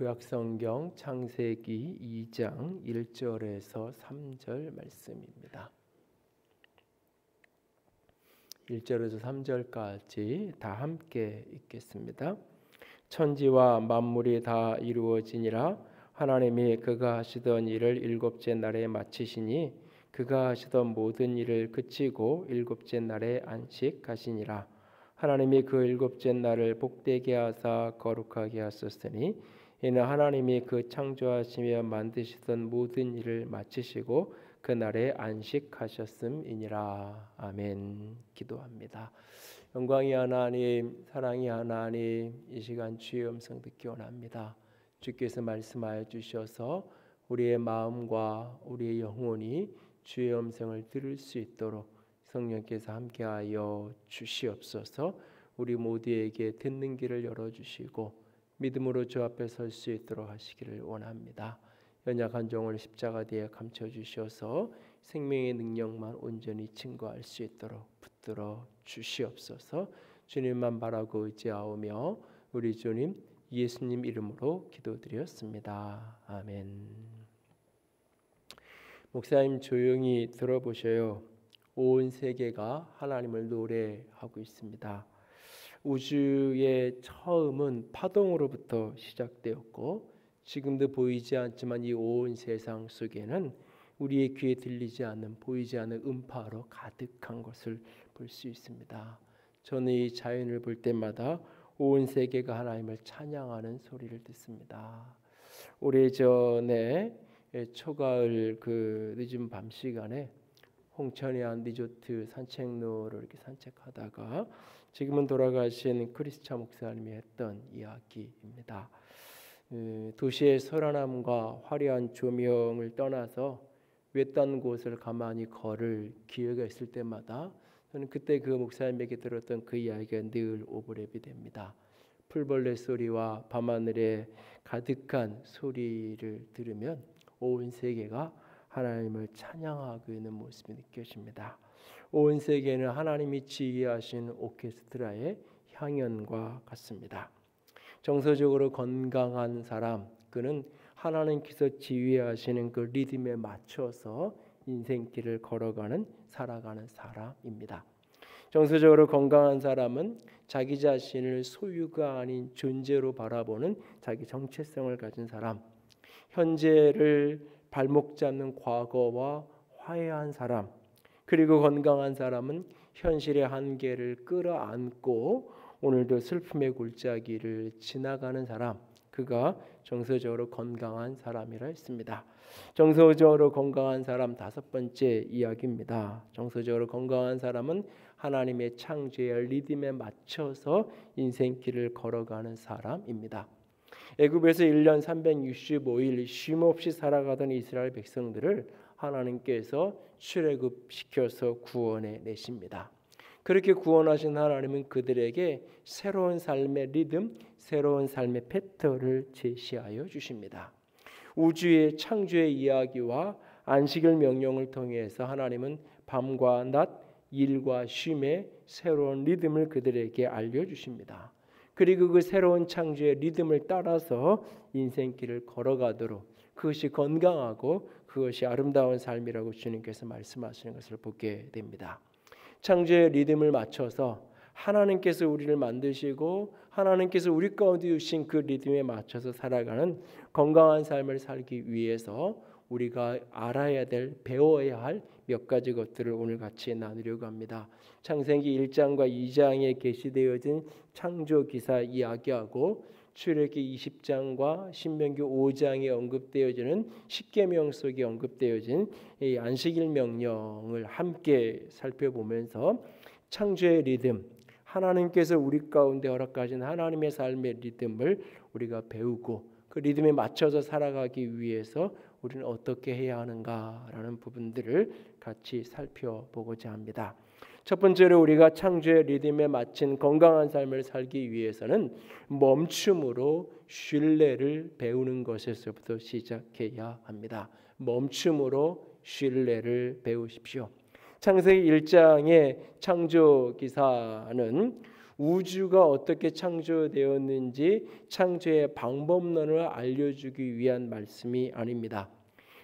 구약성경 창세기 2장 1절에서 3절 말씀입니다. 1절에서 3절까지 다 함께 읽겠습니다. 천지와 만물이 다 이루어지니라. 하나님이 그가 하시던 일을 일곱째 날에 마치시니 그가 하시던 모든 일을 그치고 일곱째 날에 안식하시니라. 하나님이 그 일곱째 날을 복되게 하사 거룩하게 하셨으니 이는 하나님이 그 창조하시며 만드시던 모든 일을 마치시고 그 날에 안식하셨음이니라. 아멘. 기도합니다. 영광이 하나님, 사랑이 하나님, 이 시간 주의 음성 듣기 원합니다. 주께서 말씀하여 주셔서 우리의 마음과 우리의 영혼이 주의 음성을 들을 수 있도록 성령께서 함께하여 주시옵소서. 우리 모두에게 듣는 길을 열어주시고 믿음으로 주 앞에 설 수 있도록 하시기를 원합니다. 연약한 종을 십자가 뒤에 감춰주셔서 생명의 능력만 온전히 증거할 수 있도록 붙들어 주시옵소서. 주님만 바라고 의지하오며 우리 주님 예수님 이름으로 기도드렸습니다. 아멘. 목사님 조용히 들어보셔요. 온 세계가 하나님을 노래하고 있습니다. 우주의 처음은 파동으로부터 시작되었고 지금도 보이지 않지만 이 온 세상 속에는 우리의 귀에 들리지 않는 보이지 않는 음파로 가득한 것을 볼 수 있습니다. 저는 이 자연을 볼 때마다 온 세계가 하나님을 찬양하는 소리를 듣습니다. 오래전에 초가을 그 늦은 밤 시간에 홍천의 한 리조트 산책로를 이렇게 산책하다가 지금은 돌아가신 크리스찬 목사님이 했던 이야기입니다. 도시의 소란함과 화려한 조명을 떠나서 외딴 곳을 가만히 걸을 기회가 있을 때마다 저는 그때 그 목사님에게 들었던 그 이야기가 늘 오버랩이 됩니다. 풀벌레 소리와 밤하늘에 가득한 소리를 들으면 온 세계가 하나님을 찬양하고 있는 모습이 느껴집니다. 온 세계는 하나님이 지휘하신 오케스트라의 향연과 같습니다. 정서적으로 건강한 사람, 그는 하나님께서 지휘하시는 그 리듬에 맞춰서 인생길을 걸어가는 살아가는 사람입니다. 정서적으로 건강한 사람은 자기 자신을 소유가 아닌 존재로 바라보는 자기 정체성을 가진 사람, 현재를 발목 잡는 과거와 화해한 사람, 그리고 건강한 사람은 현실의 한계를 끌어안고 오늘도 슬픔의 골짜기를 지나가는 사람, 그가 정서적으로 건강한 사람이라 했습니다. 정서적으로 건강한 사람 다섯 번째 이야기입니다. 정서적으로 건강한 사람은 하나님의 창조의 리듬에 맞춰서 인생길을 걸어가는 사람입니다. 애굽에서 1년 365일 쉼없이 살아가던 이스라엘 백성들을 하나님께서 출애굽시켜서 구원해 내십니다. 그렇게 구원하신 하나님은 그들에게 새로운 삶의 리듬, 새로운 삶의 패턴을 제시하여 주십니다. 우주의 창조의 이야기와 안식일 명령을 통해서 하나님은 밤과 낮, 일과 쉼의 새로운 리듬을 그들에게 알려주십니다. 그리고 그 새로운 창조의 리듬을 따라서 인생길을 걸어가도록, 그것이 건강하고 그것이 아름다운 삶이라고 주님께서 말씀하시는 것을 보게 됩니다. 창조의 리듬을 맞춰서 하나님께서 우리를 만드시고 하나님께서 우리 가운데 주신 그 리듬에 맞춰서 살아가는 건강한 삶을 살기 위해서 우리가 알아야 될, 배워야 할 몇 가지 것들을 오늘 같이 나누려고 합니다. 창세기 1장과 2장에 게시되어진 창조 기사 이야기하고 출애굽기 20장과 신명기 5장에 언급되어지는 십계명 속에 언급되어진 이 안식일 명령을 함께 살펴보면서 창조의 리듬, 하나님께서 우리 가운데 허락하신 하나님의 삶의 리듬을 우리가 배우고 그 리듬에 맞춰서 살아가기 위해서 우리는 어떻게 해야 하는가라는 부분들을 같이 살펴보고자 합니다. 첫 번째로 우리가 창조의 리듬에 맞춘 건강한 삶을 살기 위해서는 멈춤으로 신뢰를 배우는 것에서부터 시작해야 합니다. 멈춤으로 신뢰를 배우십시오. 창세기 1장의 창조 기사는 우주가 어떻게 창조되었는지 창조의 방법론을 알려주기 위한 말씀이 아닙니다.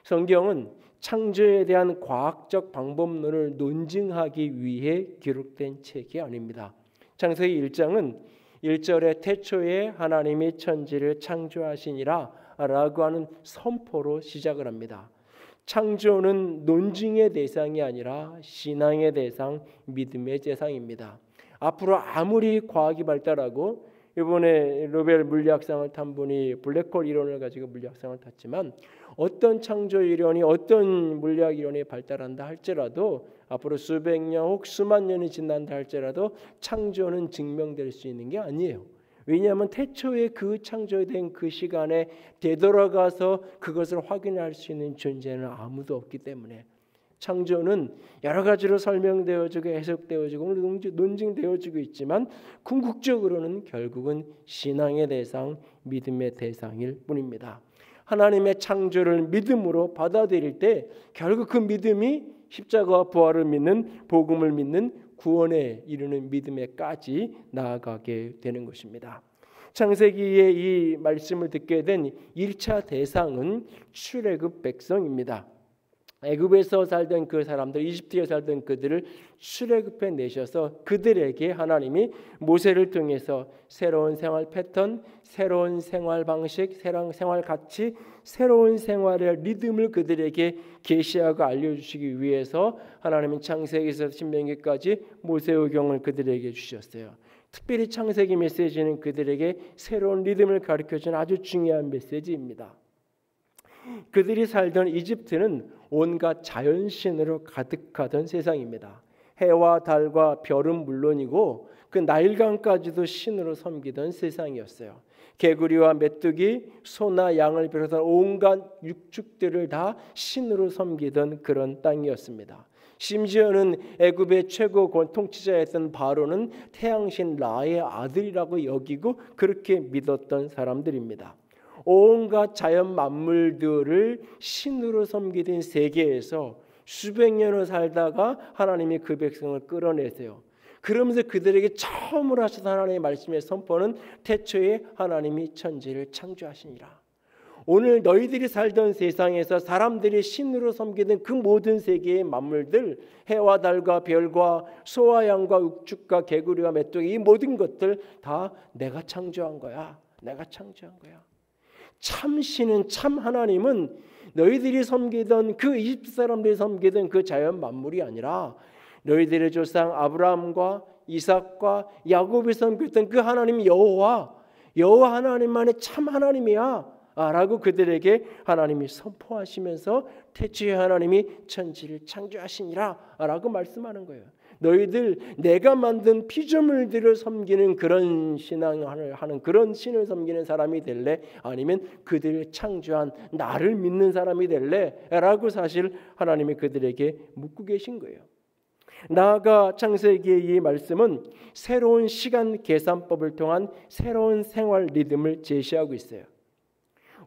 성경은 창조에 대한 과학적 방법론을 논증하기 위해 기록된 책이 아닙니다. 창세기 1장은 1절에 태초에 하나님이 천지를 창조하시니라 라고 하는 선포로 시작을 합니다. 창조는 논증의 대상이 아니라 신앙의 대상, 믿음의 대상입니다. 앞으로 아무리 과학이 발달하고 이번에 노벨 물리학상을 탄 분이 블랙홀 이론을 가지고 물리학상을 탔지만 어떤 창조 이론이 어떤 물리학 이론이 발달한다 할지라도 앞으로 수백 년 혹 수만 년이 지난다 할지라도 창조는 증명될 수 있는 게 아니에요. 왜냐하면 태초에 그 창조된 그 시간에 되돌아가서 그것을 확인할 수 있는 존재는 아무도 없기 때문에 창조는 여러 가지로 설명되어지고 해석되어지고 논증되어지고 있지만 궁극적으로는 결국은 신앙의 대상, 믿음의 대상일 뿐입니다. 하나님의 창조를 믿음으로 받아들일 때 결국 그 믿음이 십자가와 부활을 믿는 복음을 믿는 구원에 이르는 믿음에까지 나아가게 되는 것입니다. 창세기의 이 말씀을 듣게 된 1차 대상은 출애굽 백성입니다. 애굽에서 살던 그 사람들, 이집트에 살던 그들을 출애굽해 내셔서 그들에게 하나님이 모세를 통해서 새로운 생활 패턴, 새로운 생활 방식, 새로운 생활 가치, 새로운 생활의 리듬을 그들에게 계시하고 알려주시기 위해서 하나님은 창세기에서 신명기까지 모세오경을 그들에게 주셨어요. 특별히 창세기 메시지는 그들에게 새로운 리듬을 가르쳐준 아주 중요한 메시지입니다. 그들이 살던 이집트는 온갖 자연신으로 가득하던 세상입니다. 해와 달과 별은 물론이고 그 나일강까지도 신으로 섬기던 세상이었어요. 개구리와 메뚜기, 소나 양을 비롯한 온갖 육축들을 다 신으로 섬기던 그런 땅이었습니다. 심지어는 애굽의 최고 통치자였던 바로는 태양신 라의 아들이라고 여기고 그렇게 믿었던 사람들입니다. 온갖 자연 만물들을 신으로 섬기던 세계에서 수백 년을 살다가 하나님이 그 백성을 끌어내세요. 그러면서 그들에게 처음으로 하셨던 하나님의 말씀의 선포는 태초에 하나님이 천지를 창조하시니라. 오늘 너희들이 살던 세상에서 사람들이 신으로 섬기던 그 모든 세계의 만물들, 해와 달과 별과 소와 양과 육축과 개구리와 메뚜기, 이 모든 것들 다 내가 창조한 거야. 내가 창조한 거야. 참 신은, 참 하나님은 너희들이 섬기던 그 이집트 사람들이 섬기던 그 자연 만물이 아니라 너희들의 조상 아브라함과 이삭과 야곱이 섬겼던 그 하나님 여호와 하나님만의 참 하나님이야 라고 그들에게 하나님이 선포하시면서 태초에 하나님이 천지를 창조하시니라 라고 말씀하는 거예요. 너희들 내가 만든 피조물들을 섬기는 그런 신앙을 하는 그런 신을 섬기는 사람이 될래? 아니면 그들을 창조한 나를 믿는 사람이 될래? 라고 사실 하나님이 그들에게 묻고 계신 거예요. 나아가 창세기의 이 말씀은 새로운 시간 계산법을 통한 새로운 생활 리듬을 제시하고 있어요.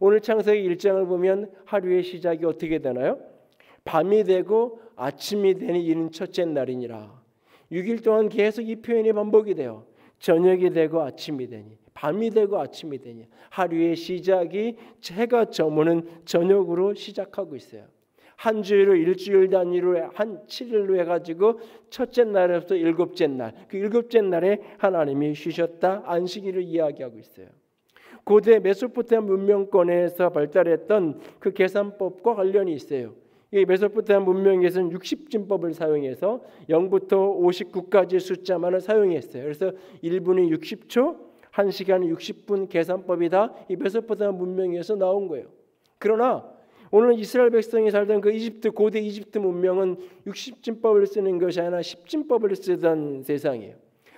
오늘 창세기 1장을 보면 하루의 시작이 어떻게 되나요? 밤이 되고 아침이 되니 이는 첫째 날이니라. 6일 동안 계속 이 표현이 반복이 돼요. 저녁이 되고 아침이 되니, 밤이 되고 아침이 되니. 하루의 시작이 해가 저무는 저녁으로 시작하고 있어요. 한 주일을 일주일 단위로 한 7일로 해가지고 첫째 날에부터 일곱째 날, 그 일곱째 날에 하나님이 쉬셨다 안식일을 이야기하고 있어요. 고대 메소포타미아 문명권에서 발달했던 그 계산법과 관련이 있어요. 이 메소포타미아 문명에서는 60진법을 사용해서 0부터 59까지의 숫자만을 사용했어요. 그래서 1분이 60초, 1시간이 60분 계산법이 다 이 메소포타미아 문명에서 나온 거예요. 그러나 오늘 이스라엘 백성이 살던 그 고대 이집트 문명은 60진법을 쓰는 것이 아니라 10진법을 쓰던 세상이에요.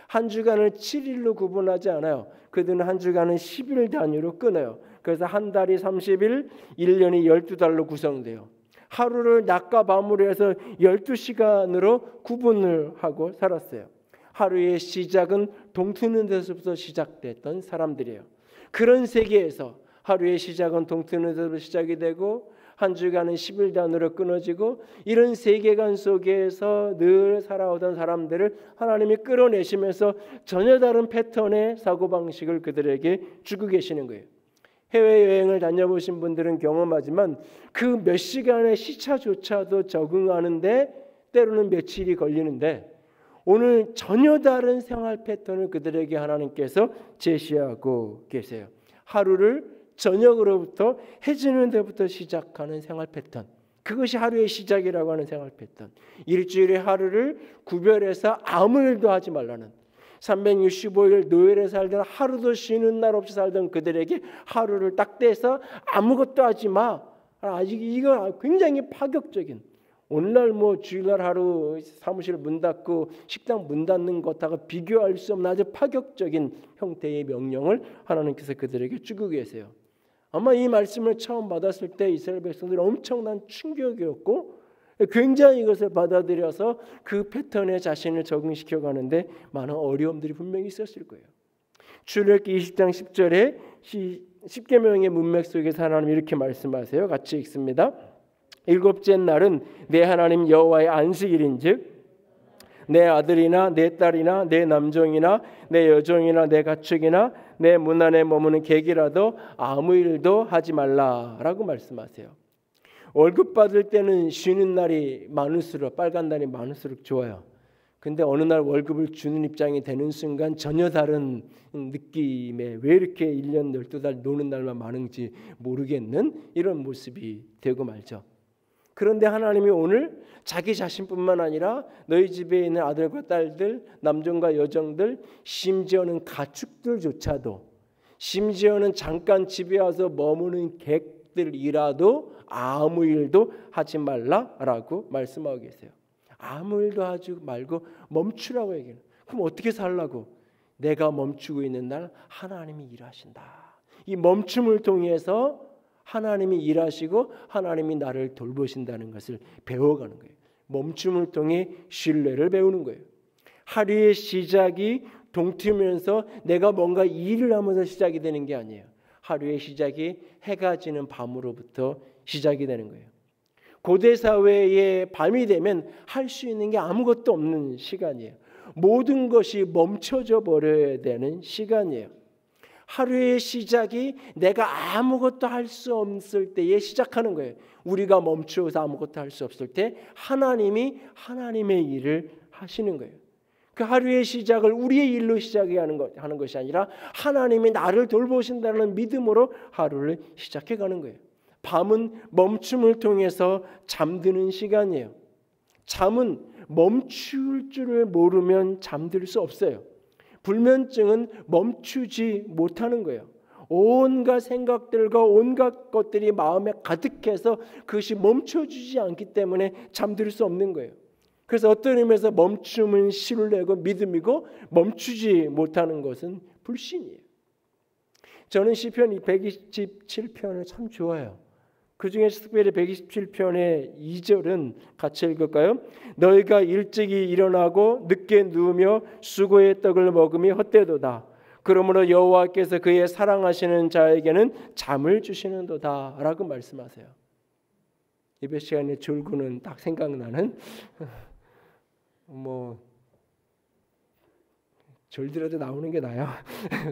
한 주간을 7일로 구분하지 않아요. 그들은 한 주간은 10일 단위로 끊어요. 그래서 한 달이 30일, 1년이 12달로 구성돼요. 하루를 낮과 밤으로 해서 12시간으로 구분을 하고 살았어요. 하루의 시작은 동트는 데서부터 시작됐던 사람들이에요. 그런 세계에서 하루의 시작은 동트는 데서부터 시작이 되고 한 주간은 10일 단위로 끊어지고 이런 세계관 속에서 늘 살아오던 사람들을 하나님이 끌어내시면서 전혀 다른 패턴의 사고방식을 그들에게 주고 계시는 거예요. 해외여행을 다녀보신 분들은 경험하지만 그 몇 시간의 시차조차도 적응하는데 때로는 며칠이 걸리는데 오늘 전혀 다른 생활 패턴을 그들에게 하나님께서 제시하고 계세요. 하루를 저녁으로부터 해 지는 데부터 시작하는 생활 패턴, 그것이 하루의 시작이라고 하는 생활 패턴. 일주일의 하루를 구별해서 아무 일도 하지 말라는, 365일 노예를 살던 하루도 쉬는 날 없이 살던 그들에게 하루를 딱 떼서 아무것도 하지 마. 아직 이거 굉장히 파격적인, 오늘날 주일날 하루 사무실 문 닫고 식당 문 닫는 것하고 비교할 수 없는 아주 파격적인 형태의 명령을 하나님께서 그들에게 주고 계세요. 아마 이 말씀을 처음 받았을 때 이스라엘 백성들은 엄청난 충격이었고 굉장히 이것을 받아들여서 그 패턴에 자신을 적응시켜 가는데 많은 어려움들이 분명히 있었을 거예요. 출애굽기 20장 10절에 10계명의 문맥 속에서 하나님 이렇게 말씀하세요. 같이 읽습니다. 일곱째 날은 내 하나님 여호와의 안식일인즉 내 아들이나 내 딸이나 내 남종이나 내 여종이나 내 가축이나 내 문 안에 머무는 객이라도 아무 일도 하지 말라라고 말씀하세요. 월급 받을 때는 쉬는 날이 많을수록, 빨간 날이 많을수록 좋아요. 근데 어느 날 월급을 주는 입장이 되는 순간 전혀 다른 느낌에 왜 이렇게 1년 12달 노는 날만 많은지 모르겠는 이런 모습이 되고 말죠. 그런데 하나님이 오늘 자기 자신뿐만 아니라 너희 집에 있는 아들과 딸들, 남종과 여종들, 심지어는 가축들조차도, 심지어는 잠깐 집에 와서 머무는 객들이라도 아무 일도 하지 말라라고 말씀하고 계세요. 아무 일도 하지 말고 멈추라고 얘기해요. 그럼 어떻게 살라고? 내가 멈추고 있는 날 하나님이 일하신다. 이 멈춤을 통해서 하나님이 일하시고 하나님이 나를 돌보신다는 것을 배워가는 거예요. 멈춤을 통해 신뢰를 배우는 거예요. 하루의 시작이 동트면서 내가 뭔가 일을 하면서 시작이 되는 게 아니에요. 하루의 시작이 해가 지는 밤으로부터 시작이 되는 거예요. 고대 사회의 밤이 되면 할 수 있는 게 아무것도 없는 시간이에요. 모든 것이 멈춰져 버려야 되는 시간이에요. 하루의 시작이 내가 아무것도 할 수 없을 때에 시작하는 거예요. 우리가 멈추어서 아무것도 할 수 없을 때 하나님이 하나님의 일을 하시는 거예요. 그 하루의 시작을 우리의 일로 하는 것이 아니라 하나님이 나를 돌보신다는 믿음으로 하루를 시작해 가는 거예요. 밤은 멈춤을 통해서 잠드는 시간이에요. 잠은 멈출 줄을 모르면 잠들 수 없어요. 불면증은 멈추지 못하는 거예요. 온갖 생각들과 온갖 것들이 마음에 가득해서 그것이 멈춰주지 않기 때문에 잠들 수 없는 거예요. 그래서 어떤 의미에서 멈춤은 신뢰고 믿음이고 멈추지 못하는 것은 불신이에요. 저는 시편 127편을 참 좋아해요. 그중에서 특별히 127편의 2절은 같이 읽을까요? 너희가 일찍이 일어나고 늦게 누우며 수고의 떡을 먹음이 헛되도다. 그러므로 여호와께서 그의 사랑하시는 자에게는 잠을 주시는도다 라고 말씀하세요. 예배 시간에 졸고는 딱 생각나는 졸더라도 나오는 게 나아요.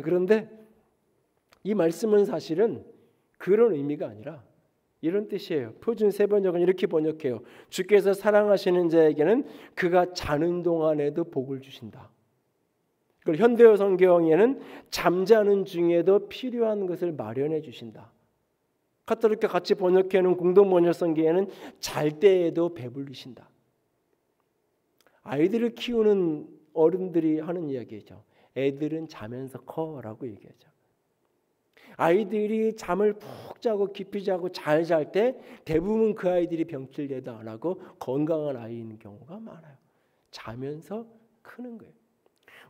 그런데 이 말씀은 사실은 그런 의미가 아니라 이런 뜻이에요. 표준 세번역은 이렇게 번역해요. 주께서 사랑하시는 자에게는 그가 자는 동안에도 복을 주신다. 그걸 현대어 성경에는 잠자는 중에도 필요한 것을 마련해 주신다. 카톨릭과 같이 번역해놓은 공동 번역 성경에는 잘 때에도 배불리신다. 아이들을 키우는 어른들이 하는 이야기죠. 애들은 자면서 커라고 얘기하죠. 아이들이 잠을 푹 자고 깊이 자고 잘 잘 때 대부분 그 아이들이 병실례도 안 하고 건강한 아이인 경우가 많아요. 자면서 크는 거예요.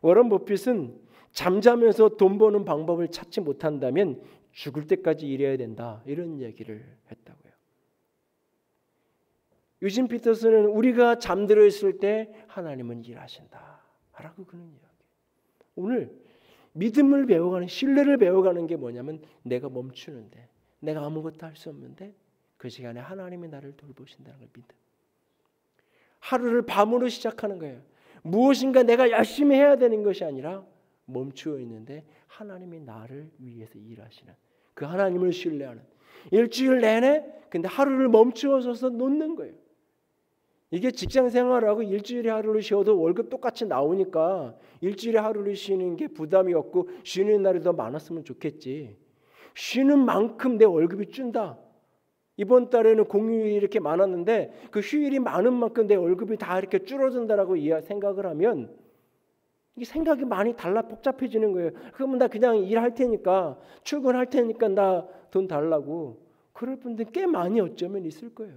워런 버핏은 잠자면서 돈 버는 방법을 찾지 못한다면 죽을 때까지 일해야 된다 이런 얘기를 했다고요. 유진 피터슨은 우리가 잠들어 있을 때 하나님은 일하신다라고 그런 이야기. 오늘 믿음을 배워가는, 신뢰를 배워가는 게 뭐냐면 내가 멈추는데, 내가 아무것도 할 수 없는데 그 시간에 하나님이 나를 돌보신다는 걸 믿음. 하루를 밤으로 시작하는 거예요. 무엇인가 내가 열심히 해야 되는 것이 아니라 멈추어 있는데 하나님이 나를 위해서 일하시는, 그 하나님을 신뢰하는, 일주일 내내 근데 하루를 멈추어서 놓는 거예요. 이게 직장 생활하고 일주일에 하루를 쉬어도 월급 똑같이 나오니까 일주일에 하루를 쉬는 게 부담이 없고 쉬는 날이 더 많았으면 좋겠지. 쉬는 만큼 내 월급이 준다. 이번 달에는 공휴일이 이렇게 많았는데 그 휴일이 많은 만큼 내 월급이 다 이렇게 줄어든다라고 생각을 하면 이게 생각이 많이 복잡해지는 거예요. 그러면 나 그냥 일할 테니까, 출근할 테니까 나 돈 달라고 그럴 분들 꽤 많이 어쩌면 있을 거예요.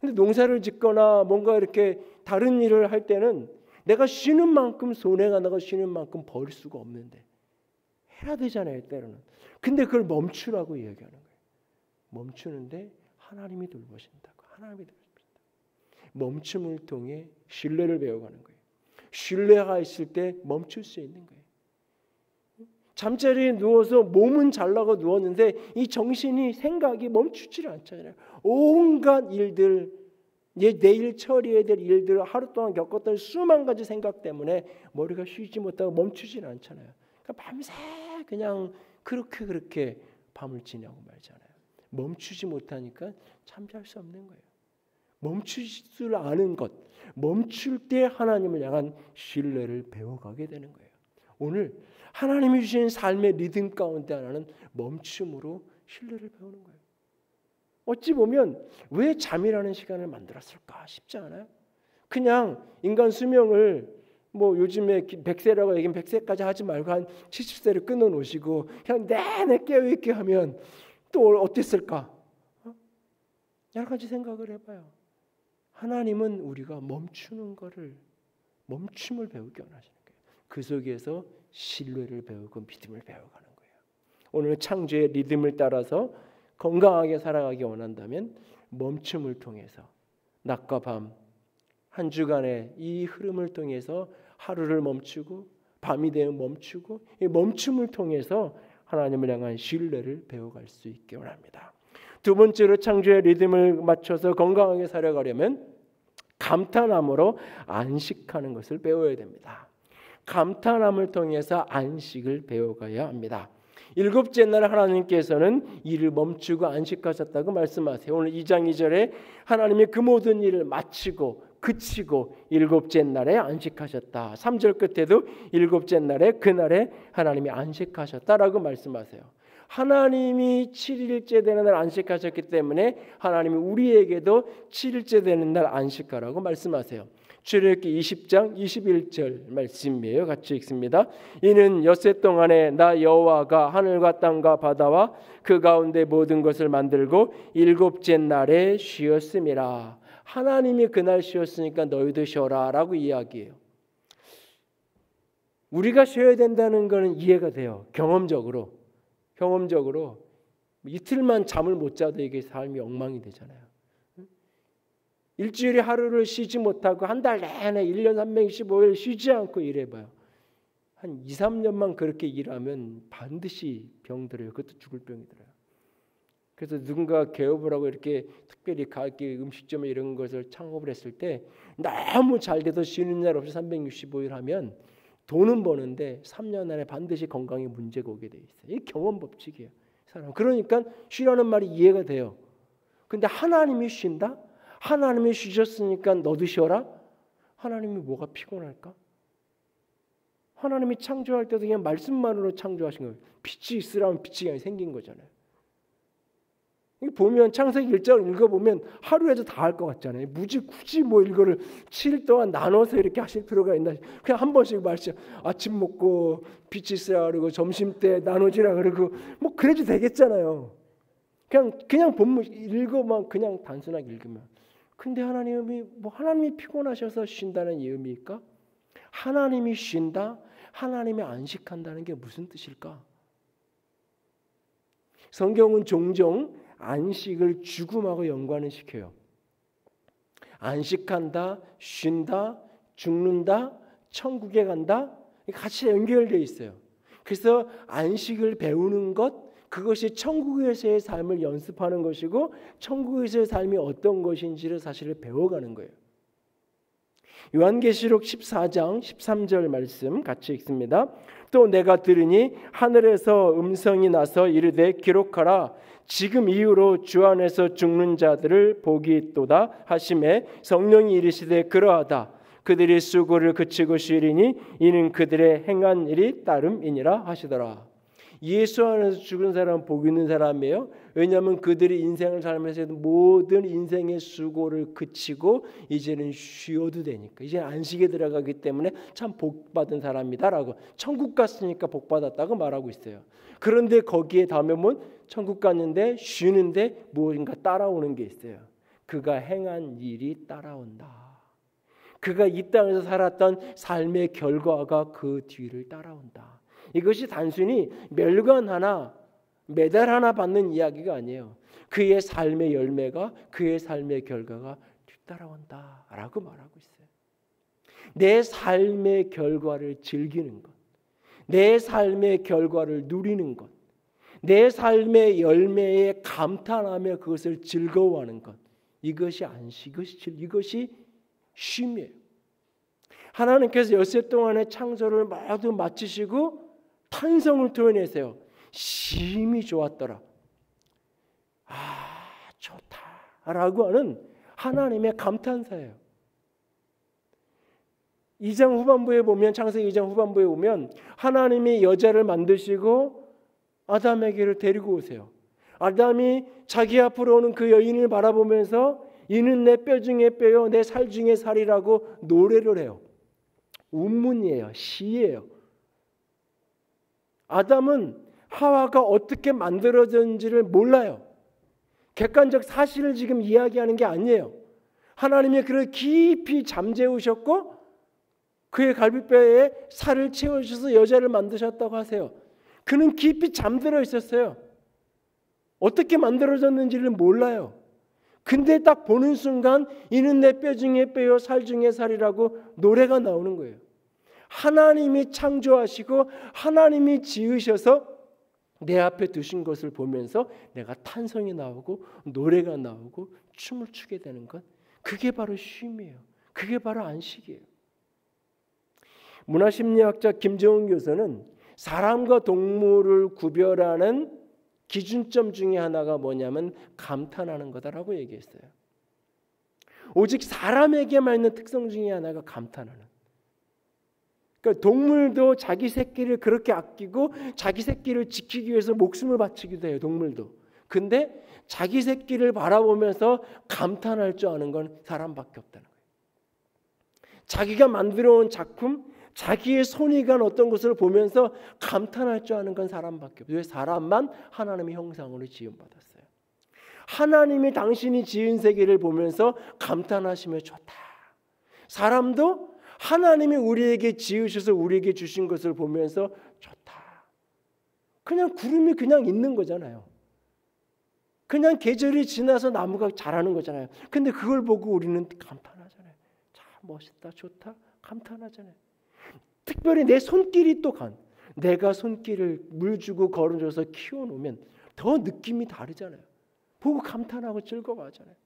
근데 농사를 짓거나 뭔가 이렇게 다른 일을 할 때는 내가 쉬는 만큼 손해가 나고 쉬는 만큼 벌 수가 없는데 해야 되잖아요, 때로는. 근데 그걸 멈추라고 이야기하는 거예요. 멈추는데 하나님이 돌보신다고. 하나님이 돌보신다고. 멈춤을 통해 신뢰를 배워가는 거예요. 신뢰가 있을 때 멈출 수 있는 거예요. 잠자리에 누워서 몸은 잘나고 누웠는데 이 정신이, 생각이 멈추지를 않잖아요. 온갖 일들, 내일 처리해야 될 일들, 하루 동안 겪었던 수만 가지 생각 때문에 머리가 쉬지 못하고 멈추지는 않잖아요. 그러니까 밤새 그냥 그렇게 밤을 지내고 말잖아요. 멈추지 못하니까 잠잘 수 없는 거예요. 멈출 줄 아는 것, 멈출 때 하나님을 향한 신뢰를 배워가게 되는 거예요. 오늘 하나님이 주신 삶의 리듬 가운데 하나는 멈춤으로 신뢰를 배우는 거예요. 어찌 보면 왜 잠이라는 시간을 만들었을까 싶지 않아요? 그냥 인간 수명을 뭐 요즘에 100세라고 얘기하면 100세까지 하지 말고 한 70세를 끊어놓으시고 그냥 내내 깨어있게 하면 또 어땠을까? 여러 가지 생각을 해봐요. 하나님은 우리가 멈춤을 배우기 원하시는 거예요. 그 속에서 신뢰를 배우고 믿음을 배워가는 거예요. 오늘 창조의 리듬을 따라서 건강하게 살아가기 원한다면 멈춤을 통해서 낮과 밤 한 주간의 이 흐름을 통해서 하루를 멈추고 밤이 되면 멈추고 이 멈춤을 통해서 하나님을 향한 신뢰를 배워갈 수 있기 원합니다. 두 번째로 창조의 리듬을 맞춰서 건강하게 살아가려면 감탄함으로 안식하는 것을 배워야 됩니다. 감탄함을 통해서 안식을 배워가야 합니다. 일곱째 날 하나님께서는 일을 멈추고 안식하셨다고 말씀하세요. 오늘 2장 2절에 하나님이 그 모든 일을 마치고 그치고 일곱째 날에 안식하셨다. 3절 끝에도 일곱째 날에 그날에 하나님이 안식하셨다라고 말씀하세요. 하나님이 7일째 되는 날 안식하셨기 때문에 하나님이 우리에게도 7일째 되는 날 안식하라고 말씀하세요. 출애굽기 20장 21절 말씀이에요. 같이 읽습니다. 이는 엿새 동안에 나 여호와가 하늘과 땅과 바다와 그 가운데 모든 것을 만들고 일곱째 날에 쉬었음이라. 하나님이 그날 쉬었으니까 너희도 쉬어라 라고 이야기해요. 우리가 쉬어야 된다는 것은 이해가 돼요. 경험적으로 이틀만 잠을 못 자도 이게 삶이 엉망이 되잖아요. 일주일에 하루를 쉬지 못하고 한 달 내내 1년 365일 쉬지 않고 일해봐요. 한 2, 3년만 그렇게 일하면 반드시 병들어요. 그것도 죽을 병이 들어요. 그래서 누군가 개업을 하고 이렇게 특별히 가게 음식점에 이런 것을 창업을 했을 때 너무 잘 돼도 쉬는 날 없이 365일 하면 돈은 버는데 3년 안에 반드시 건강에 문제가 오게 돼 있어요. 이게 경험 법칙이에요. 사람. 그러니까 쉬라는 말이 이해가 돼요. 근데 하나님이 쉰다? 하나님이 쉬셨으니까 너도 쉬어라? 하나님이 뭐가 피곤할까? 하나님이 창조할 때도 그냥 말씀만으로 창조하신 거예요. 빛이 있으라면 빛이 그냥 생긴 거잖아요. 보면 창세기 1장을 읽어보면 하루에도 다 할 것 같잖아요. 굳이 뭐 이거를 7일 동안 나눠서 이렇게 하실 필요가 있나? 그냥 한 번씩 말씀. 아침 먹고 빛이 있으라 그러고 점심 때 나눠지라 그러고 뭐 그래도 되겠잖아요. 그냥 본문 읽어만 그냥 단순하게 읽으면. 근데 하나님이 피곤하셔서 쉰다는 이 의미일까? 하나님이 쉰다, 하나님이 안식한다는 게 무슨 뜻일까? 성경은 종종 안식을 죽음하고 연관을 시켜요. 안식한다, 쉰다, 죽는다, 천국에 간다, 같이 연결되어 있어요. 그래서 안식을 배우는 것, 그것이 천국에서의 삶을 연습하는 것이고 천국에서의 삶이 어떤 것인지를 사실을 배워가는 거예요. 요한계시록 14장 13절 말씀 같이 읽습니다. 또 내가 들으니 하늘에서 음성이 나서 이르되 기록하라. 지금 이후로 주 안에서 죽는 자들을 복이 있도다 하시매 성령이 이르시되 그러하다. 그들이 수고를 그치고 쉬리니 이는 그들의 행한 일이 따름이니라 하시더라. 예수 안에서 죽은 사람은 복 있는 사람이에요. 왜냐하면 그들이 인생을 살면서 모든 인생의 수고를 그치고 이제는 쉬어도 되니까, 이제 안식에 들어가기 때문에 참 복받은 사람이다라고, 천국 갔으니까 복받았다고 말하고 있어요. 그런데 거기에 다음에 천국 갔는데 쉬는데 무엇인가 따라오는 게 있어요. 그가 행한 일이 따라온다. 그가 이 땅에서 살았던 삶의 결과가 그 뒤를 따라온다. 이것이 단순히 멸관 하나, 메달 하나 받는 이야기가 아니에요. 그의 삶의 열매가, 그의 삶의 결과가 뒤따라온다라고 말하고 있어요. 내 삶의 결과를 즐기는 것, 내 삶의 결과를 누리는 것, 내 삶의 열매에 감탄하며 그것을 즐거워하는 것, 이것이 안식, 이것이 쉼이에요. 하나님께서 엿새 동안의 창조를 모두 마치시고 탄성을 토해내세요. 심히 좋았더라. 좋다라고 하는 하나님의 감탄사예요. 2장 후반부에 보면, 창세기 2장 후반부에 보면 하나님이 여자를 만드시고 아담에게를 데리고 오세요. 아담이 자기 앞으로 오는 그 여인을 바라보면서 이는 내 뼈 중에 뼈요 내 살 중에 살이라고 노래를 해요. 운문이에요. 시예요. 아담은 하와가 어떻게 만들어졌는지를 몰라요. 객관적 사실을 지금 이야기하는 게 아니에요. 하나님이 그를 깊이 잠재우셨고 그의 갈비뼈에 살을 채우셔서 여자를 만드셨다고 하세요. 그는 깊이 잠들어 있었어요. 어떻게 만들어졌는지를 몰라요. 근데 딱 보는 순간 이는 내 뼈 중에 뼈요 살 중에 살이라고 노래가 나오는 거예요. 하나님이 창조하시고 하나님이 지으셔서 내 앞에 두신 것을 보면서 내가 탄성이 나오고 노래가 나오고 춤을 추게 되는 것, 그게 바로 쉼이에요. 그게 바로 안식이에요. 문화심리학자 김정은 교수는 사람과 동물을 구별하는 기준점 중에 하나가 뭐냐면 감탄하는 거다라고 얘기했어요. 오직 사람에게만 있는 특성 중에 하나가 감탄하는. 그러니까 동물도 자기 새끼를 그렇게 아끼고 자기 새끼를 지키기 위해서 목숨을 바치기도 해요. 동물도. 근데 자기 새끼를 바라보면서 감탄할 줄 아는 건 사람밖에 없다는 거예요. 자기가 만들어온 작품, 자기의 손이 간 어떤 것을 보면서 감탄할 줄 아는 건 사람밖에 없어요. 왜? 사람만 하나님의 형상으로 지음받았어요. 하나님이 당신이 지은 세계를 보면서 감탄하시며 좋다. 사람도 하나님이 우리에게 지으셔서 우리에게 주신 것을 보면서 좋다. 그냥 구름이 그냥 있는 거잖아요. 그냥 계절이 지나서 나무가 자라는 거잖아요. 근데 그걸 보고 우리는 감탄하잖아요. 참 멋있다, 좋다, 감탄하잖아요. 특별히 내 손길이 또 내가 손길을 물 주고 걸어줘서 키워놓으면 더 느낌이 다르잖아요. 보고 감탄하고 즐거워하잖아요.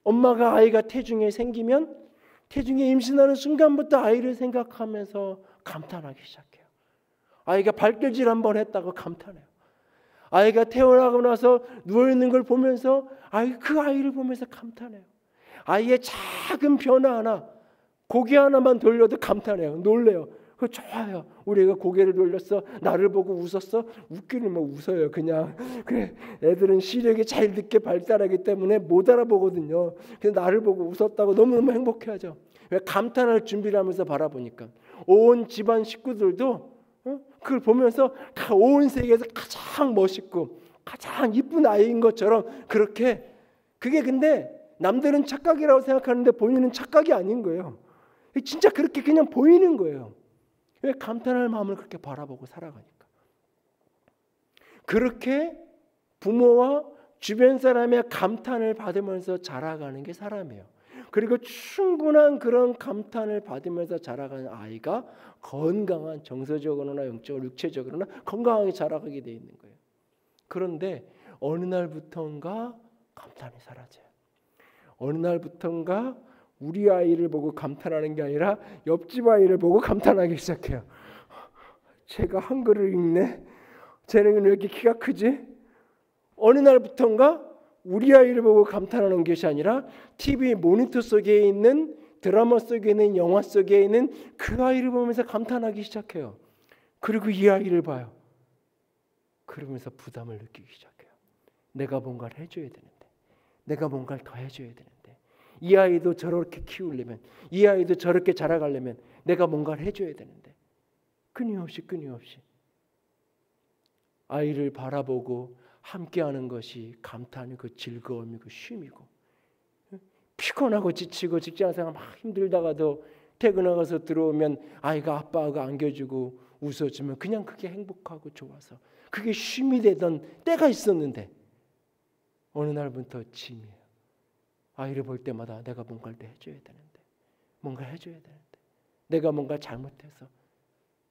엄마가 아이가 태중에 생기면 태중에 임신하는 순간부터 아이를 생각하면서 감탄하기 시작해요. 아이가 발길질 한번 했다고 감탄해요. 아이가 태어나고 나서 누워있는 걸 보면서 그 아이를 보면서 감탄해요. 아이의 작은 변화 하나, 고개 하나만 돌려도 감탄해요. 놀래요. 그거 좋아요. 우리 애가 고개를 돌렸어. 나를 보고 웃었어. 웃기는 웃어요. 그냥. 그래. 애들은 시력이 제일 늦게 발달하기 때문에 못 알아보거든요. 그래서 나를 보고 웃었다고 너무너무 행복해하죠. 왜? 감탄할 준비를 하면서 바라보니까. 온 집안 식구들도 그걸 보면서 온 세계에서 가장 멋있고 가장 이쁜 아이인 것처럼 그렇게, 그게 근데 남들은 착각이라고 생각하는데 본인은 착각이 아닌 거예요. 진짜 그렇게 그냥 보이는 거예요. 왜? 감탄할 마음을 그렇게 바라보고 살아가니까. 그렇게 부모와 주변 사람의 감탄을 받으면서 자라가는 게 사람이에요. 그리고 충분한 그런 감탄을 받으면서 자라가는 아이가 건강한, 정서적으로나 영적으로 육체적으로나 건강하게 자라가게 돼 있는 거예요. 그런데 어느 날부터인가 감탄이 사라져요. 어느 날부터인가 우리 아이를 보고 감탄하는 게 아니라 옆집 아이를 보고 감탄하기 시작해요. 쟤가 한글을 읽네. 쟤는 왜 이렇게 키가 크지? 어느 날부터인가 우리 아이를 보고 감탄하는 것이 아니라 TV 모니터 속에 있는 드라마 속에 있는 영화 속에 있는 그 아이를 보면서 감탄하기 시작해요. 그리고 이 아이를 봐요. 그러면서 부담을 느끼기 시작해요. 내가 뭔가를 해줘야 되는데, 내가 뭔가를 더 해줘야 되는데, 이 아이도 저렇게 키우려면, 이 아이도 저렇게 자라가려면 내가 뭔가를 해줘야 되는데, 끊임없이 아이를 바라보고 함께하는 것이 감탄이고 즐거움이고 쉼이고, 피곤하고 지치고 직장생활 막 힘들다가도 퇴근하고서 들어오면 아이가 아빠가 안겨주고 웃어주면 그냥 그게 행복하고 좋아서 그게 쉼이 되던 때가 있었는데, 어느 날부터 짐이에요. 아이를 볼 때마다 내가 뭔가를 해줘야 되는데, 뭔가 해줘야 되는데, 내가 뭔가 잘못해서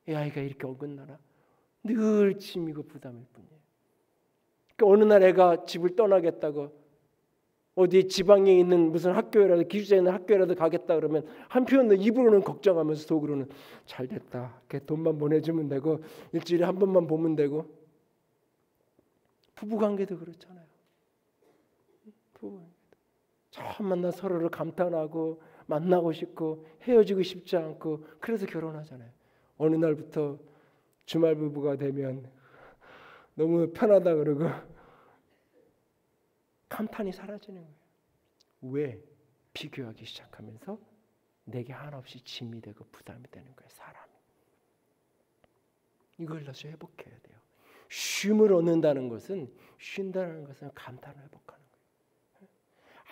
이 아이가 이렇게 어긋나나, 늘 짐이고 부담일 뿐이에요. 그러니까 어느 날 애가 집을 떠나겠다고 어디 지방에 있는 무슨 학교라도, 기숙사에 있는 학교라도 가겠다 그러면 한편으로는 입으로는 걱정하면서 속으로는 잘 됐다, 걔 돈만 보내주면 되고 일주일에 한 번만 보면 되고. 부부관계도 그렇잖아요. 부부관계도 처음 만나 서로를 감탄하고 만나고 싶고 헤어지고 싶지 않고 그래서 결혼하잖아요. 어느 날부터 주말 부부가 되면 너무 편하다 그러고 감탄이 사라지는 거예요. 왜? 비교하기 시작하면서 내게 한없이 짐이 되고 부담이 되는 거예요. 사람이. 이걸 다시 회복해야 돼요. 쉼을 얻는다는 것은, 쉰다는 것은 감탄을 회복하는 거예요.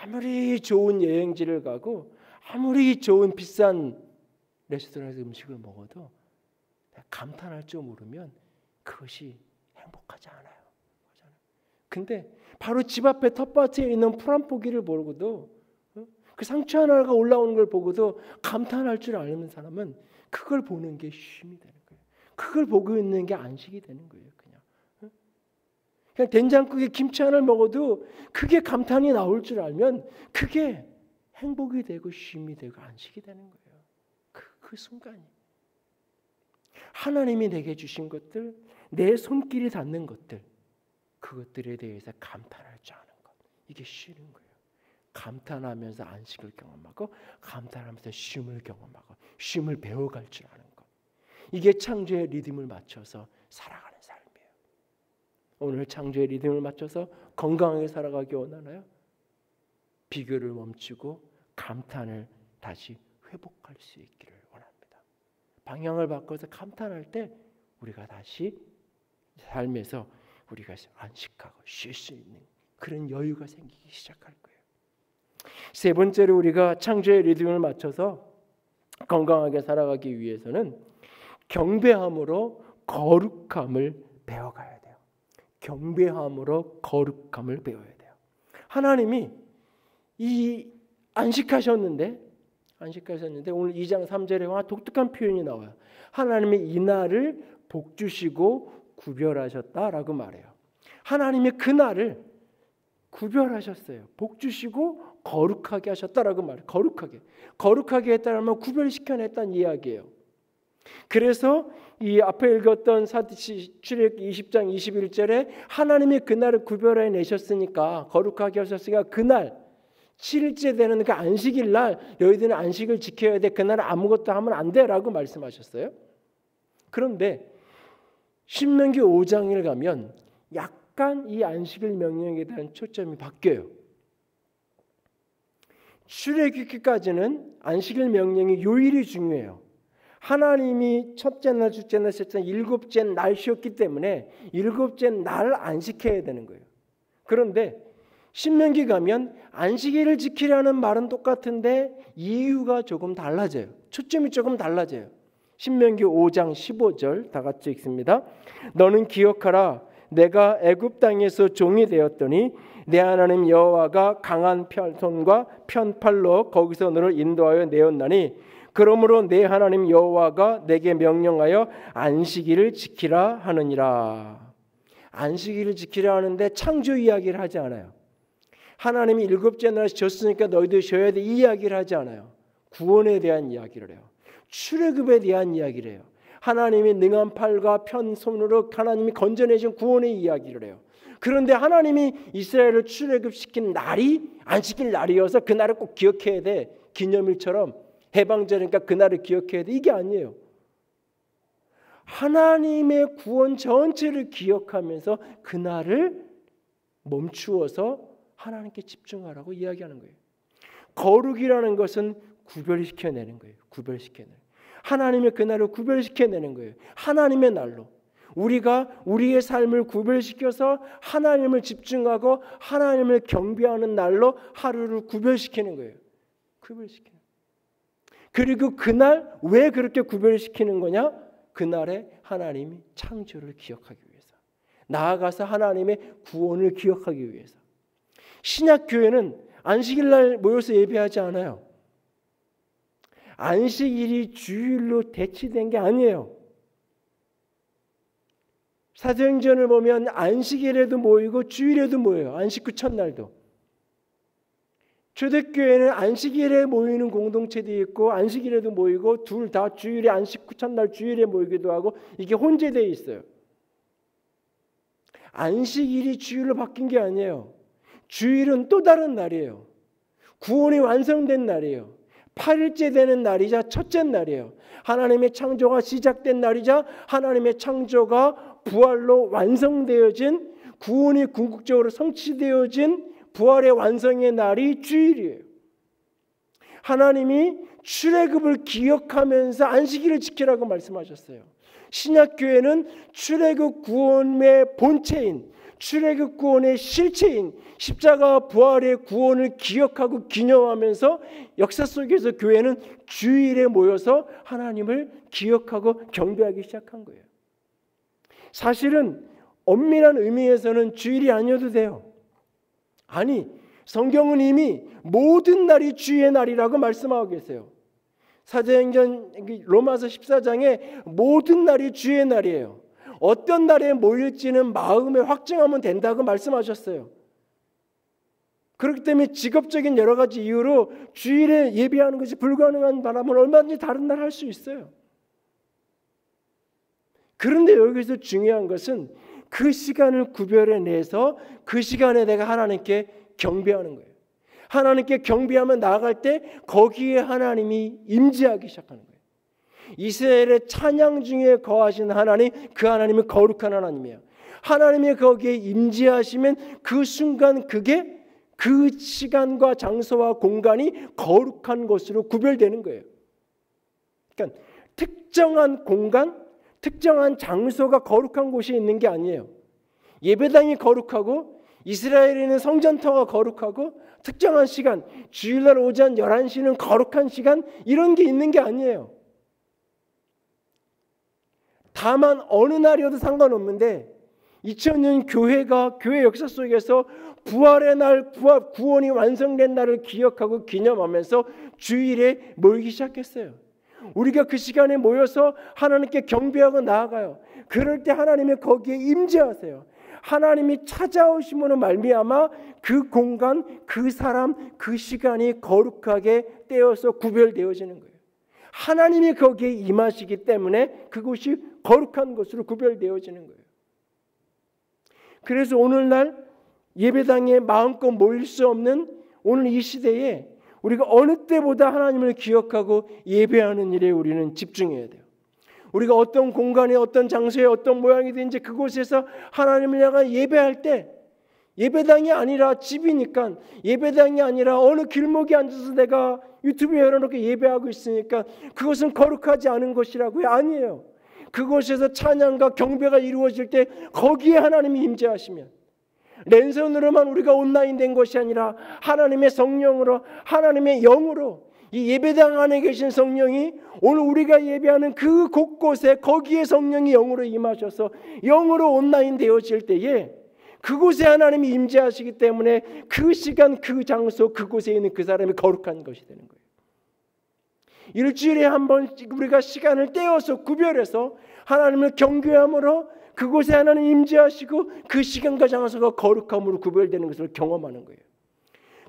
아무리 좋은 여행지를 가고 아무리 좋은 비싼 레스토랑에서 음식을 먹어도 감탄할 줄 모르면 그것이 행복하지 않아요. 근데 바로 집 앞에 텃밭에 있는 풀 한 포기를 보고도, 그 상추 하나가 올라오는 걸 보고도 감탄할 줄 아는 사람은 그걸 보는 게 쉼이 되는 거예요. 그걸 보고 있는 게 안식이 되는 거예요. 그냥 된장국에 김치 하나를 먹어도 그게 감탄이 나올 줄 알면 그게 행복이 되고 쉼이 되고 안식이 되는 거예요. 그 순간이. 하나님이 내게 주신 것들, 내 손길이 닿는 것들, 그것들에 대해서 감탄할 줄 아는 것, 이게 쉬는 거예요. 감탄하면서 안식을 경험하고 감탄하면서 쉼을 경험하고 쉼을 배워갈 줄 아는 것, 이게 창조의 리듬을 맞춰서 살아가는 삶이에요. 오늘 창조의 리듬을 맞춰서 건강하게 살아가기 원하나요? 비교를 멈추고 감탄을 다시 회복할 수 있기를 원합니다. 방향을 바꿔서 감탄할 때 우리가 다시 삶에서 우리가 안식하고 쉴 수 있는 그런 여유가 생기기 시작할 거예요. 세 번째로 우리가 창조의 리듬을 맞춰서 건강하게 살아가기 위해서는 경배함으로 거룩함을 배워가야 돼요. 경배함으로 거룩함을 배워야 돼요. 하나님이 이 안식하셨는데 오늘 2장 3절에 독특한 표현이 나와요. 하나님이 이 날을 복 주시고 구별하셨다라고 말해요. 하나님이 그 날을 구별하셨어요. 복 주시고 거룩하게 하셨다라고 말해요. 거룩하게 했다면 구별시켜냈다는 이야기예요. 그래서 이 앞에 읽었던 출애굽기 20장 21절에 하나님이 그 날을 구별해 내셨으니까, 거룩하게 하셨으니까 그날 7일째 되는 그 안식일 날 너희들은 안식을 지켜야 돼. 그날 아무것도 하면 안 돼라고 말씀하셨어요. 그런데 신명기 5장을 가면 약간 이 안식일 명령에 대한 초점이 바뀌어요. 출애굽기까지는 안식일 명령이 요일이 중요해요. 하나님이 첫째 날, 둘째 날, 셋째 날, 일곱째 날 쉬었기 때문에 일곱째 날 안식해야 되는 거예요. 그런데 신명기 가면 안식일을 지키라는 말은 똑같은데 이유가 조금 달라져요. 초점이 조금 달라져요. 신명기 5장 15절 다 같이 읽습니다. 너는 기억하라. 내가 애굽 땅에서 종이 되었더니 내 하나님 여호와가 강한 손과 편팔로 거기서 너를 인도하여 내었나니 그러므로 내 하나님 여호와가 내게 명령하여 안식일을 지키라 하느니라. 안식일을 지키려 하는데 창조 이야기를 하지 않아요. 하나님이 일곱째 날 쉬었으니까 너희도 쉬어야 돼, 이 이야기를 하지 않아요. 구원에 대한 이야기를 해요. 출애굽에 대한 이야기를 해요. 하나님이 능한 팔과 편 손으로 하나님이 건져내신 구원의 이야기를 해요. 그런데 하나님이 이스라엘을 출애굽시킨 날이 안식일 날이어서 그날을 꼭 기억해야 돼. 기념일처럼 해방절이니까 그날을 기억해야 돼. 이게 아니에요. 하나님의 구원 전체를 기억하면서 그날을 멈추어서 하나님께 집중하라고 이야기하는 거예요. 거룩이라는 것은 구별시켜내는 거예요. 구별시켜내는. 하나님의 그날을 구별시켜내는 거예요. 하나님의 날로. 우리가 우리의 삶을 구별시켜서 하나님을 집중하고 하나님을 경배하는 날로 하루를 구별시키는 거예요. 구별시키는. 그리고 그날 왜 그렇게 구별시키는 거냐? 그날에 하나님이 창조를 기억하기 위해서. 나아가서 하나님의 구원을 기억하기 위해서. 신약교회는 안식일날 모여서 예배하지 않아요. 안식일이 주일로 대치된 게 아니에요. 사도행전을 보면 안식일에도 모이고 주일에도 모여요. 안식 후 첫날도. 초대교회는 안식일에 모이는 공동체도 있고 안식일에도 모이고 둘 다 주일에 안식 후 첫날 주일에 모이기도 하고 이게 혼재되어 있어요. 안식일이 주일로 바뀐 게 아니에요. 주일은 또 다른 날이에요. 구원이 완성된 날이에요. 8일째 되는 날이자 첫째 날이에요. 하나님의 창조가 시작된 날이자 하나님의 창조가 부활로 완성되어진 구원이 궁극적으로 성취되어진 부활의 완성의 날이 주일이에요. 하나님이 출애굽을 기억하면서 안식일을 지키라고 말씀하셨어요. 신약교회는 출애굽 구원의 본체인 출애굽 구원의 실체인 십자가 부활의 구원을 기억하고 기념하면서 역사 속에서 교회는 주일에 모여서 하나님을 기억하고 경배하기 시작한 거예요. 사실은 엄밀한 의미에서는 주일이 아니어도 돼요. 아니, 성경은 이미 모든 날이 주의 날이라고 말씀하고 계세요. 사도행전 로마서 14장에 모든 날이 주의 날이에요. 어떤 날에 모일지는 마음에 확증하면 된다고 말씀하셨어요. 그렇기 때문에 직업적인 여러 가지 이유로 주일에 예배하는 것이 불가능한 바람은 얼마든지 다른 날 할 수 있어요. 그런데 여기서 중요한 것은 그 시간을 구별해내서 그 시간에 내가 하나님께 경배하는 거예요. 하나님께 경배하면 나아갈 때 거기에 하나님이 임재하기 시작하는 거예요. 이스라엘의 찬양 중에 거하신 하나님, 그 하나님은 거룩한 하나님이에요. 하나님이 거기에 임재하시면 그 순간 그게 그 시간과 장소와 공간이 거룩한 것으로 구별되는 거예요. 그러니까 특정한 공간, 특정한 장소가 거룩한 곳이 있는 게 아니에요. 예배당이 거룩하고 이스라엘에 있는 성전터가 거룩하고 특정한 시간, 주일날 오전 11시는 거룩한 시간, 이런 게 있는 게 아니에요. 다만 어느 날이어도 상관없는데 2000년 교회 역사 속에서 부활의 날, 구원이 완성된 날을 기억하고 기념하면서 주일에 모이기 시작했어요. 우리가 그 시간에 모여서 하나님께 경배하고 나아가요. 그럴 때 하나님이 거기에 임재하세요. 하나님이 찾아오심으로 말미암아 그 공간, 그 사람, 그 시간이 거룩하게 떼어서 구별되어지는 거예요. 하나님이 거기에 임하시기 때문에 그곳이 거룩한 것으로 구별되어지는 거예요. 그래서 오늘날 예배당에 마음껏 모일 수 없는 오늘 이 시대에 우리가 어느 때보다 하나님을 기억하고 예배하는 일에 우리는 집중해야 돼요. 우리가 어떤 공간에 어떤 장소에 어떤 모양이든지 그곳에서 하나님을 향해 예배할 때 예배당이 아니라 집이니까 예배당이 아니라 어느 길목에 앉아서 내가 유튜브 열어놓고 예배하고 있으니까 그것은 거룩하지 않은 것이라고요? 아니에요. 그곳에서 찬양과 경배가 이루어질 때 거기에 하나님이 임재하시면 랜선으로만 우리가 온라인 된 것이 아니라 하나님의 성령으로 하나님의 영으로 이 예배당 안에 계신 성령이 오늘 우리가 예배하는 그 곳곳에 거기에 성령이 영으로 임하셔서 영으로 온라인 되어질 때에 그곳에 하나님이 임재하시기 때문에 그 시간 그 장소 그곳에 있는 그 사람이 거룩한 것이 되는 거예요. 일주일에 한 번 우리가 시간을 떼어서 구별해서 하나님을 경배함으로 그곳에 하나님 임재하시고 그 시간과 장소가 거룩함으로 구별되는 것을 경험하는 거예요.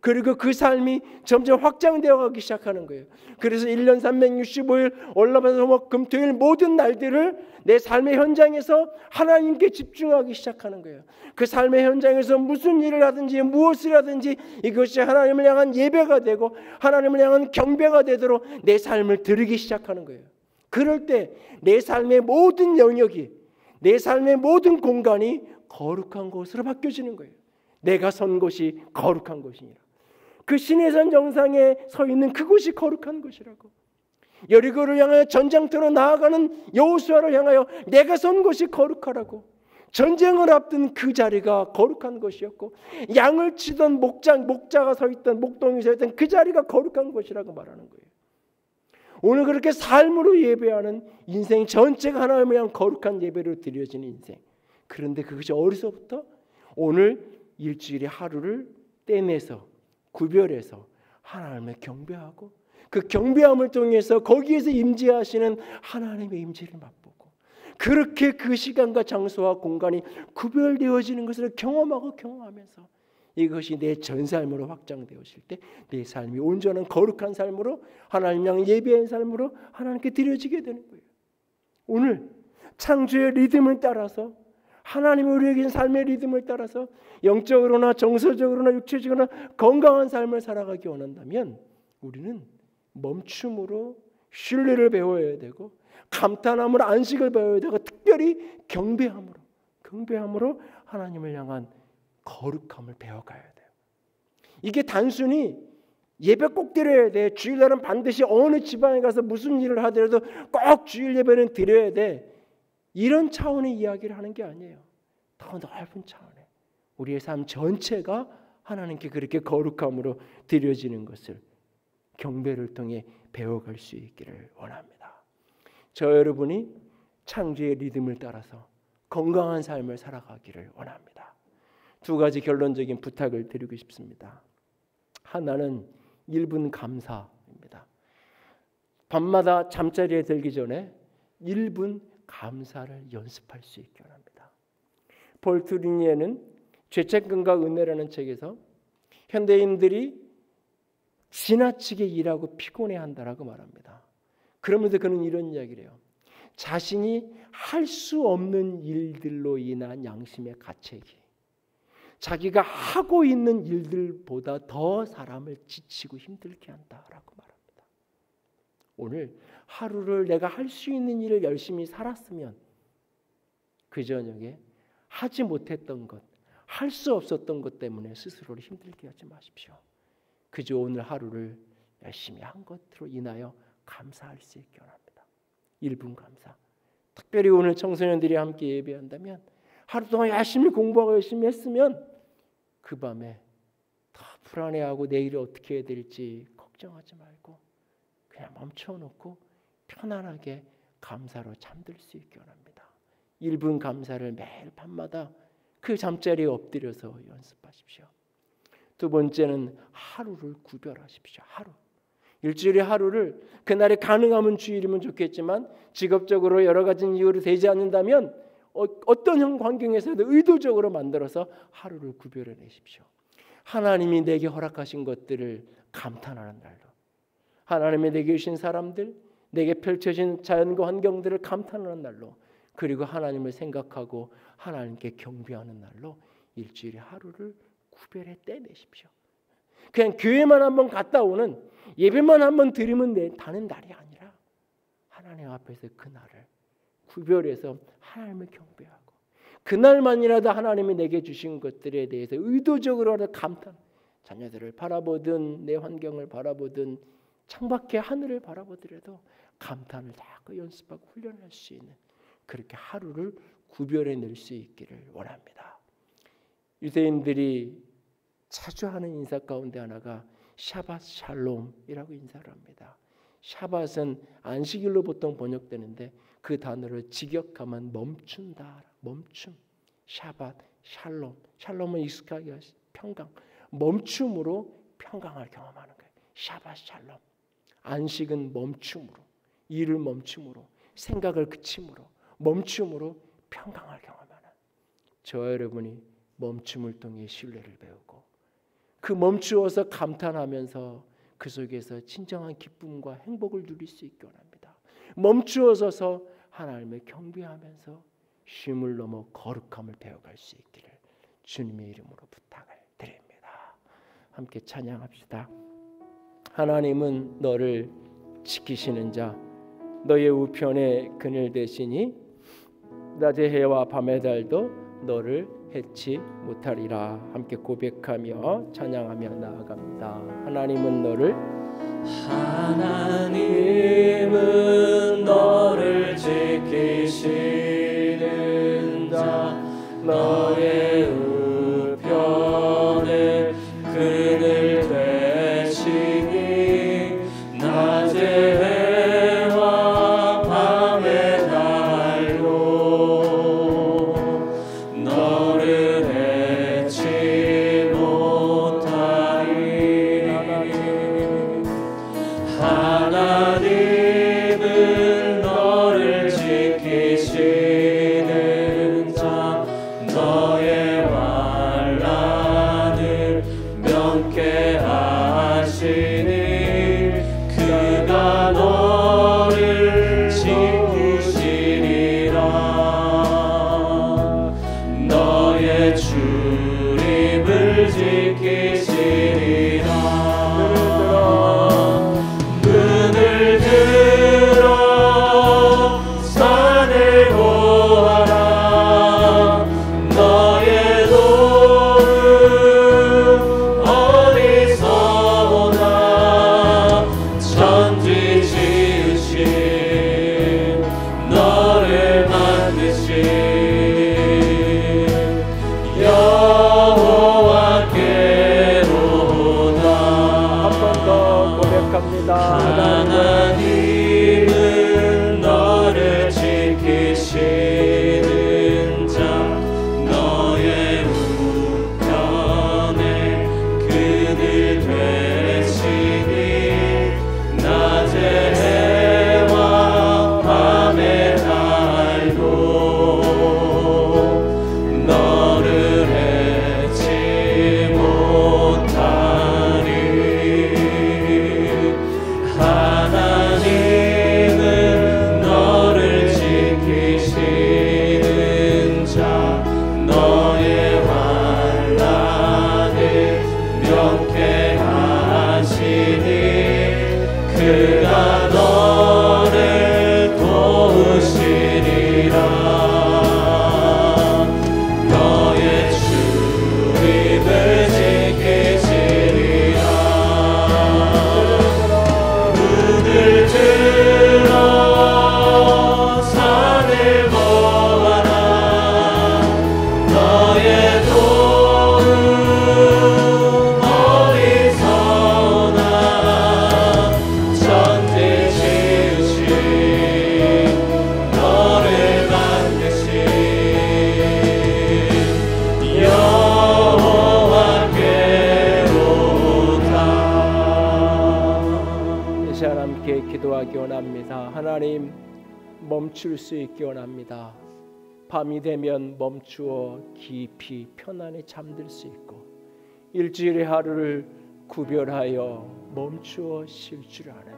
그리고 그 삶이 점점 확장되어 가기 시작하는 거예요. 그래서 1년 365일 올라가서 금토일 모든 날들을 내 삶의 현장에서 하나님께 집중하기 시작하는 거예요. 그 삶의 현장에서 무슨 일을 하든지 무엇을 하든지 이것이 하나님을 향한 예배가 되고 하나님을 향한 경배가 되도록 내 삶을 드리기 시작하는 거예요. 그럴 때 내 삶의 모든 영역이, 내 삶의 모든 공간이 거룩한 곳으로 바뀌어지는 거예요. 내가 선 곳이 거룩한 곳이니라. 그 시내산 정상에 서 있는 그곳이 거룩한 곳이라고. 여리고를 향하여 전장터로 나아가는 여호수아를 향하여 내가 선 곳이 거룩하라고. 전쟁을 앞둔 그 자리가 거룩한 곳이었고, 양을 치던 목자가 서 있던, 목동이 서 있던 그 자리가 거룩한 곳이라고 말하는 거예요. 오늘 그렇게 삶으로 예배하는 인생 전체가 하나님을 향한 거룩한 예배로 드려지는 인생. 그런데 그것이 어디서부터? 오늘 일주일의 하루를 떼내서 구별해서 하나님을 경배하고 그 경배함을 통해서 거기에서 임재하시는 하나님의 임재를 맛보고 그렇게 그 시간과 장소와 공간이 구별되어지는 것을 경험하면서 이것이 내 전 삶으로 확장되어질 때 내 삶이 온전한 거룩한 삶으로 하나님 향 예배한 삶으로 하나님께 드려지게 되는 거예요. 오늘 창조의 리듬을 따라서 하나님이 우리에게 삶의 리듬을 따라서 영적으로나 정서적으로나 육체적으로나 건강한 삶을 살아가기 원한다면 우리는 멈춤으로 신뢰를 배워야 되고 감탄함으로 안식을 배워야 되고 특별히 경배함으로 하나님을 향한 거룩함을 배워가야 돼요. 이게 단순히 예배 꼭 드려야 돼. 주일날은 반드시 어느 지방에 가서 무슨 일을 하더라도 꼭 주일 예배는 드려야 돼. 이런 차원의 이야기를 하는 게 아니에요. 더 넓은 차원에 우리의 삶 전체가 하나님께 그렇게 거룩함으로 드려지는 것을 경배를 통해 배워갈 수 있기를 원합니다. 저 여러분이 창조의 리듬을 따라서 건강한 삶을 살아가기를 원합니다. 두 가지 결론적인 부탁을 드리고 싶습니다. 하나는 1분 감사입니다. 밤마다 잠자리에 들기 전에 1분 감사를 연습할 수 있게 합니다. 폴 트루니에는 죄책감과 은혜라는 책에서 현대인들이 지나치게 일하고 피곤해한다라고 말합니다. 그러면서 그는 이런 이야기를 해요. 자신이 할 수 없는 일들로 인한 양심의 가책이 자기가 하고 있는 일들보다 더 사람을 지치고 힘들게 한다라고 말합니다. 오늘 하루를 내가 할 수 있는 일을 열심히 살았으면 그 저녁에 하지 못했던 것, 할 수 없었던 것 때문에 스스로를 힘들게 하지 마십시오. 그저 오늘 하루를 열심히 한 것으로 인하여 감사할 수 있게 합니다. 1분 감사. 특별히 오늘 청소년들이 함께 예배한다면 하루 동안 열심히 공부하고 열심히 했으면 그 밤에 더 불안해하고 내일이 어떻게 해야 될지 걱정하지 말고 그냥 멈춰놓고 편안하게 감사로 잠들 수 있게 합니다. 1분 감사를 매일 밤마다 그 잠자리에 엎드려서 연습하십시오. 두 번째는 하루를 구별하십시오. 하루. 일주일의 하루를 그날이 가능하면 주일이면 좋겠지만 직업적으로 여러 가지 이유로 되지 않는다면 어떤 환경에서도 의도적으로 만들어서 하루를 구별해내십시오. 하나님이 내게 허락하신 것들을 감탄하는 날로, 하나님이 내게 주신 사람들, 내게 펼쳐진 자연과 환경들을 감탄하는 날로, 그리고 하나님을 생각하고 하나님께 경배하는 날로 일주일의 하루를 구별해 떼내십시오. 그냥 교회만 한번 갔다 오는, 예배만 한번 드리면 다는 날이 아니라 하나님 앞에서 그 날을 구별해서 하나님을 경배하고 그날만이라도 하나님이 내게 주신 것들에 대해서 의도적으로 감탄, 자녀들을 바라보든 내 환경을 바라보든 창밖의 하늘을 바라보더라도 감탄을 자꾸 연습하고 훈련할 수 있는 그렇게 하루를 구별해낼 수 있기를 원합니다. 유대인들이 자주 하는 인사 가운데 하나가 샤밧 샬롬이라고 인사를 합니다. 샤밧은 안식일로 보통 번역되는데 그 단어를 직역하면 멈춘다, 멈춤. 샤밧, 샬롬. 샬롬은 익숙하게 평강. 멈춤으로 평강을 경험하는 거예요. 샤밧 샬롬. 안식은 멈춤으로, 일을 멈춤으로, 생각을 그침으로, 멈춤으로 평강을 경험하는 저와 여러분이 멈춤을 통해 신뢰를 배우고 그 멈추어서 감탄하면서 그 속에서 진정한 기쁨과 행복을 누릴 수 있게 원합니다. 멈추어서서 하나님을 경배하면서 쉼을 넘어 거룩함을 배워갈 수 있기를 주님의 이름으로 부탁을 드립니다. 함께 찬양합시다. 하나님은 너를 지키시는 자, 너의 우편에 그늘 되시니 낮의 해와 밤의 달도 너를 해치 못하리라. 함께 고백하며 찬양하며 나아갑니다. 하나님은 너를 지키시는 자, 너의 우편에 그늘 되시니 낮의 해와 밤의 달도 너를 해치 못하리. 하나님은 너를 지키시는 자, 너의 환난을 면케하시니 그가 너를 지키시리라. 너의 출입을 지키시리라. 눈을 들어 산을 보아라. 너의 도움 어디서 오나. 천지 지으신 너를 만드신 여호와께로다. 한 번 더 고백합니다. 하나님은 너를 지키시는 자, 너의 우편에 그늘 되시니 낮의 해와 밤의 달도 너를 해치 못하리. 하나님은 너를 지키시는 자, 너의 환난을 면케하시니 그가 너를 도우시리라. 너의 출입을 지키시리라. 눈을 들어 산을 보아라. 너의 도움 어디서 오나. 천지 지으신 너를 만드신 여호와께로다. 이 시간 함께 기도하기 원합니다. 하나님, 멈출 수 있게 원합니다. 밤이 되면 멈추어 깊이 편안히 잠들 수 있고 일주일의 하루를 구별하여 멈추어 쉴 줄 아는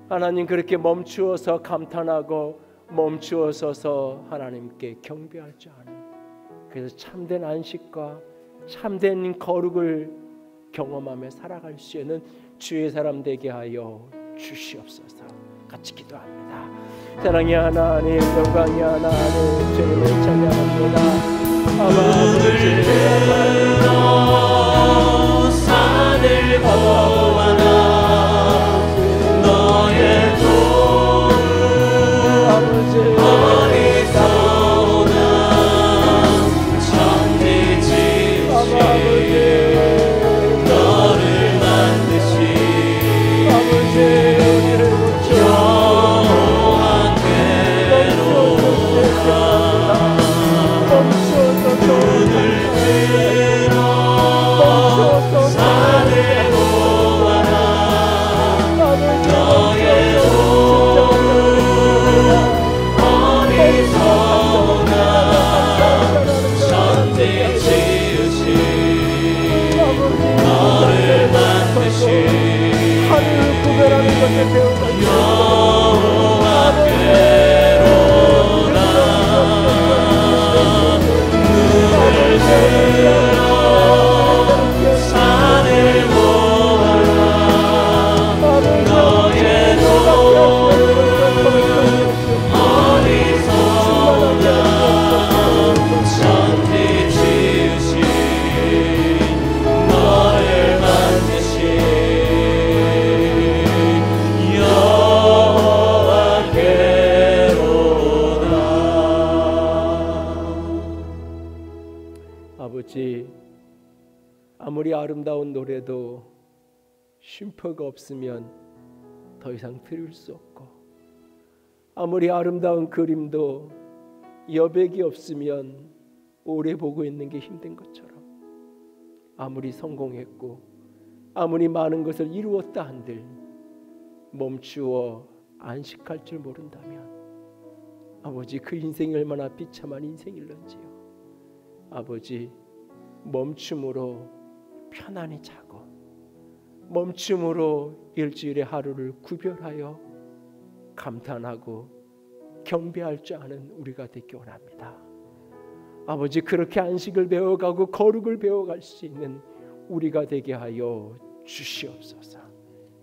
하나님, 그렇게 멈추어서 감탄하고 멈추어서서 하나님께 경배할 줄 아는, 그래서 참된 안식과 참된 거룩을 경험하며 살아갈 수 있는 주의 사람 되게 하여 주시옵소서. 같이 기도합니다. 사랑의 하나님, 영광의 하나님, 주님을 찬양합니다. 눈을 들어 산을 보아라. 너의 도움 어디서 오나. 천지 지으신 너를 만드신 여호와께로다. 눈을 들어 구별하는 것을 배워가시고 아버지, 아무리 아름다운 노래도 쉼표가 없으면 더 이상 들을 수 없고, 아무리 아름다운 그림도 여백이 없으면 오래 보고 있는 게 힘든 것처럼, 아무리 성공했고 아무리 많은 것을 이루었다 한들 멈추어 안식할 줄 모른다면 아버지, 그 인생이 얼마나 비참한 인생일런지요. 아버지, 멈춤으로 편안히 자고 멈춤으로 일주일의 하루를 구별하여 감탄하고 경배할 줄 아는 우리가 되기 원합니다. 아버지, 그렇게 안식을 배워가고 거룩을 배워갈 수 있는 우리가 되게 하여 주시옵소서.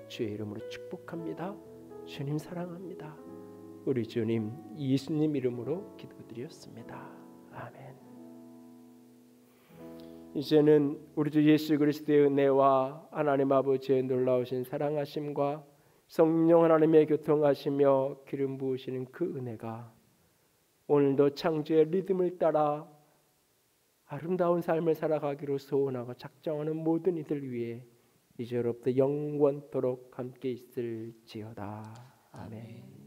주의 이름으로 축복합니다. 주님 사랑합니다. 우리 주님 예수님 이름으로 기도드렸습니다. 아멘. 이제는 우리 주 예수 그리스도의 은혜와 하나님 아버지의 놀라우신 사랑하심과 성령 하나님의 교통하시며 기름 부으시는 그 은혜가 오늘도 창조의 리듬을 따라 아름다운 삶을 살아가기로 소원하고 작정하는 모든 이들 위해 이제로부터 영원토록 함께 있을지어다. 아멘.